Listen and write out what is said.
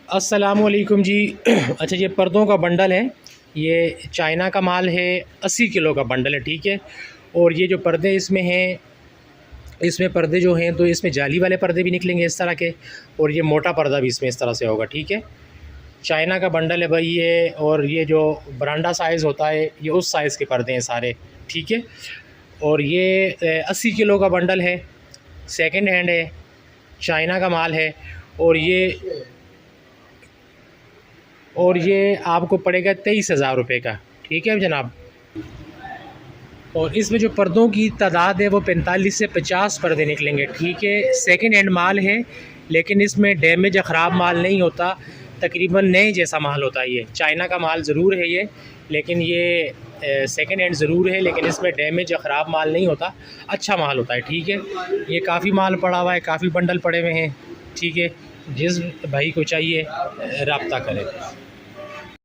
अस्सलामुअलैकुम जी। अच्छा, ये पर्दों का बंडल है। ये चाइना का माल है। 80 किलो का बंडल है, ठीक है। और ये जो पर्दे इसमें हैं, इसमें पर्दे जो हैं तो इसमें जाली वाले पर्दे भी निकलेंगे इस तरह के, और ये मोटा पर्दा भी इसमें इस तरह से होगा, ठीक है। चाइना का बंडल है भाई ये। और ये जो बरांडा साइज़ होता है ये उस साइज़ के पर्दे हैं सारे, ठीक है। और ये 80 किलो का बंडल है, सेकंड हैंड है, चाइना का माल है। और ये आपको पड़ेगा 23,000 रुपये का, ठीक है जनाब। और इसमें जो पर्दों की तादाद है वो 45 से 50 पर्दे निकलेंगे, ठीक है। सेकंड हैंड माल है, लेकिन इसमें डैमेज या ख़राब माल नहीं होता, तकरीबन नए जैसा माल होता है। ये चाइना का माल ज़रूर है ये, लेकिन ये सेकंड हैंड ज़रूर है, लेकिन इसमें डैमेज या ख़राब माल नहीं होता, अच्छा माल होता है, ठीक है। ये काफ़ी माल पड़ा हुआ है, काफ़ी बंडल पड़े हुए हैं, ठीक है। जिस भाई को चाहिए रब्ता करें।